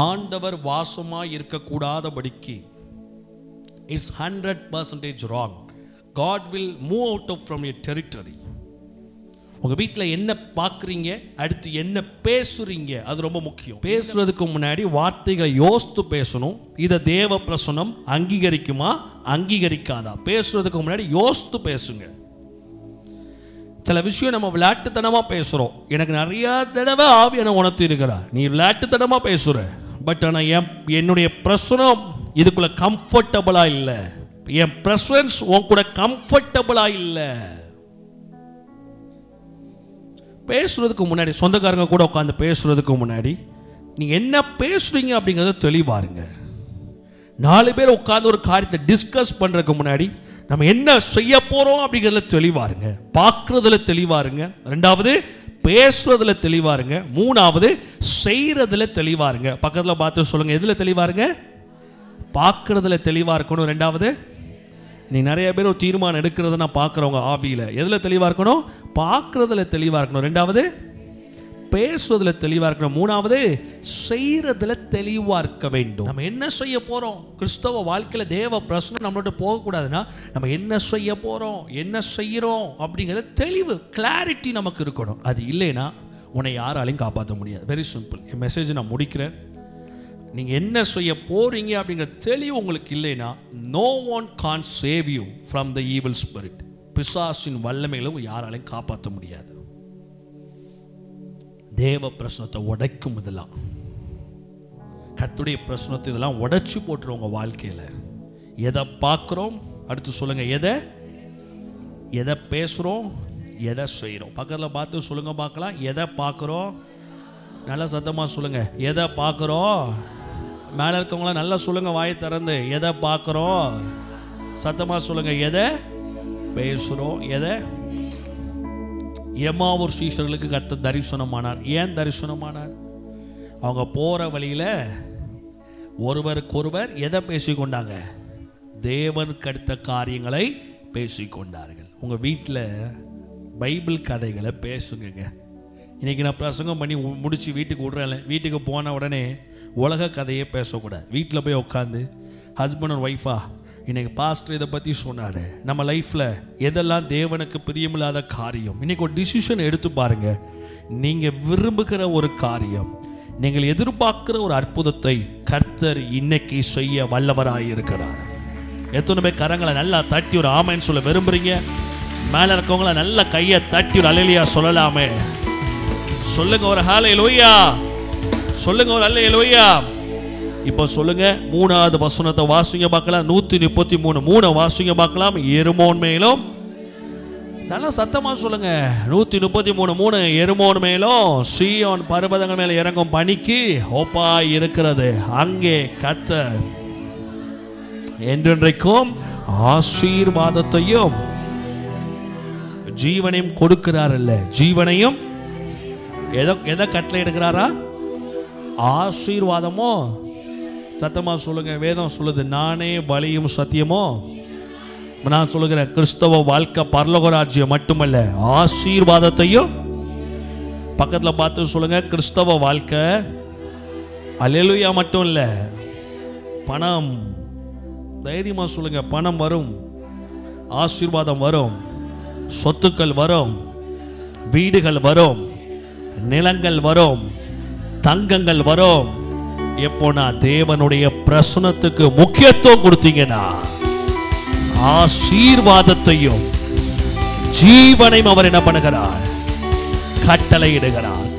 ஆண்டவர் வாசமாக இருக்கக்கூடாதபடிக்கு it's 100% wrong. God will move out from your territory. உங்கள் வீட்டில் என்ன பார்க்குறீங்க, அடுத்து என்ன பேசுகிறீங்க, அது ரொம்ப முக்கியம். பேசுறதுக்கு முன்னாடி வார்த்தைகளை யோசித்து பேசணும். இதை தேவ பிரசனம் அங்கீகரிக்குமா அங்கீகரிக்காதா? பேசுறதுக்கு முன்னாடி யோசித்து பேசுங்க. சில விஷயம் நம்ம விளையாட்டுத்தனமாக பேசுகிறோம். எனக்கு நிறையா தடவை ஆவியான உணர்த்தி இருக்கிறா, நீ விளையாட்டுத்தனமாக பேசுகிற, பட் ஆனால் என்னுடைய பிரசனம் இதுக்குள்ள கம்ஃபர்டபுளாக இல்லை, என் பிரசன்ஸ் உன் கூட கம்ஃபர்டபுளாக இல்லை. பேசுறதுக்கு முன்னாடி, சொந்தக்காரங்க கூட உட்காந்து பேசுறதுக்கு முன்னாடி நீங்கள் என்ன பேசுறீங்க அப்படிங்கிறத தெளிவாருங்க. 4 பேர் உட்காந்து ஒரு காரியத்தை டிஸ்கஸ் பண்ணுறதுக்கு முன்னாடி நம்ம என்ன செய்ய போகிறோம் அப்படிங்கிறதுல தெளிவாருங்க. பார்க்குறதுல தெளிவாருங்க. 2வது பேசுறதுல தெளிவாருங்க. 3வது செய்கிறதுல தெளிவாருங்க. பக்கத்தில் பார்த்து சொல்லுங்கள், எதில் தெளிவாருங்க? பார்க்குறதுல தெளிவாக இருக்கணும். 2வது, நீ நிறைய பேர் ஒரு தீர்மானம் எடுக்கிறத நான் பார்க்குறவங்க ஆவியில் எதில் தெளிவாக இருக்கணும்? பார்க்குறதுல தெளிவாக இருக்கணும். 2வது பேசுவதில் தெளிவாக இருக்கணும். 3வது செய்கிறதுல தெளிவாக இருக்க வேண்டும். நம்ம என்ன செய்ய போகிறோம்? கிறிஸ்தவ வாழ்க்கையில் தேவ பிரசனம் நம்மளோட போகக்கூடாதுன்னா நம்ம என்ன செய்ய போகிறோம், என்ன செய்கிறோம் அப்படிங்கிறத தெளிவு, கிளாரிட்டி நமக்கு இருக்கணும். அது இல்லைன்னா உன்னை யாராலையும் காப்பாற்ற முடியாது. Very simple. என் மெசேஜ் நான் முடிக்கிறேன். நீங்கள் என்ன செய்ய போகிறீங்க அப்படிங்கிற தெளிவு உங்களுக்கு இல்லைன்னா no one can't save you from the evil spirit. பிசாசின் வல்லமையிலும் யாராலையும் காப்பாற்ற முடியாது. தேவ பிரசனத்தை உடைக்கும். இதெல்லாம் கர்த்தருடைய பிரசனத்தை இதெல்லாம் உடைச்சு போட்டுரும் உங்கள் வாழ்க்கையில். எதை பார்க்குறோம், அடுத்து சொல்லுங்கள், எதை பேசுகிறோம், எதை செய்கிறோம். பக்கத்தில் பார்த்து சொல்லுங்கள் பார்க்கலாம். எதை பார்க்குறோம், நல்லா சத்தமாக சொல்லுங்கள். எதை பார்க்குறோம்? மேலே இருக்கவங்களாம் நல்லா சொல்லுங்கள், வாயை திறந்து. எதை பார்க்குறோம்? சத்தமாக சொல்லுங்கள். எதை பேசுகிறோம்? எதை? எம்மாவூர் சீஷர்களுக்கு கர்த்தர் தரிசனமானார். ஏன் தரிசனமானார்? அவங்க போகிற வழியில் ஒருவருக்கொருவர் எதை பேசிக்கொண்டாங்க? தேவனுக்கு அடுத்த காரியங்களை பேசிக்கொண்டார்கள். உங்கள் வீட்டில் பைபிள் கதைகளை பேசுங்க. இன்றைக்கி நான் பிரசங்கம் பண்ணி முடித்து வீட்டுக்கு விட்றேன். வீட்டுக்கு போன உடனே உலக கதையே பேசக்கூடாது. வீட்டில் போய் உட்காந்து ஹஸ்பண்ட் அண்ட் ஒய்ஃபா, இன்றைக்கி பாஸ்டர் இதை பற்றி சொன்னார், நம்ம லைஃப்பில் எதெல்லாம் தேவனுக்கு பிரியமில்லாத காரியம், இன்றைக்கி ஒரு டிசிஷன் எடுத்து பாருங்கள். நீங்கள் விரும்புகிற ஒரு காரியம், நீங்கள் எதிர்பார்க்கிற ஒரு அற்புதத்தை கர்த்தர் இன்னைக்கு செய்ய வல்லவராக இருக்கிறார். எத்தனை பேர் கரங்களை நல்லா தட்டி ஒரு ஆமைன்னு சொல்ல விரும்புகிறீங்க? மேலே இருக்கவங்கள நல்ல கையை தட்டி ஒரு அல்லேலூயா சொல்லலாமே. சொல்லுங்க ஒரு ஹல்லேலூயா, சொல்லுங்க ஒரு அல்லேலூயா. இப்போ சொல்லுங்க, 3வது வசனத்தை வாசிங்க பார்க்கலாம். 133 3 வாசிங்க பார்க்கலாம். எருமோன் மேலும், நல்லா சத்தமாக சொல்லுங்க. 133 3 எருமோன் மேலும் சீயோன் பர்வதங்கள் மேலே இறங்கும் பனிக்கு ஒப்பாய் இருக்கிறது. அங்கே கர்த்தர் என்றென்றைக்கும் ஆசீர்வாதத்தையும் ஜீவனையும் கொடுக்கிறார். இல்ல, ஜீவனையும் எதை கட்டளை எடுக்கிறாரா? ஆசீர்வாதமோ? சத்தமாக சொல்லுங்க. வேதம் சொல்லுது, நானே வழியும் சத்தியமோ. நான் சொல்லுகிறேன், கிறிஸ்தவ வாழ்க்கை பரலோக ராஜ்யம் மட்டுமல்ல, ஆசீர்வாதத்தையும். பக்கத்தில் பார்த்து சொல்லுங்க, கிறிஸ்தவ வாழ்க்கை அல்லேலூயா மட்டும் இல்லை, பணம். தைரியமாக சொல்லுங்க, பணம் வரும், ஆசீர்வாதம் வரும், சொத்துக்கள் வரும், வீடுகள் வரும், நிலங்கள் வரும், தங்கங்கள் வரும். எப்போனா தேவனுடைய பிரசனத்துக்கு முக்கியத்துவம் கொடுத்தீங்கன்னா ஆசீர்வாதத்தையும் ஜீவனையும் அவர் என்ன பண்ணுகிறார்? கட்டளையிடுகிறார்.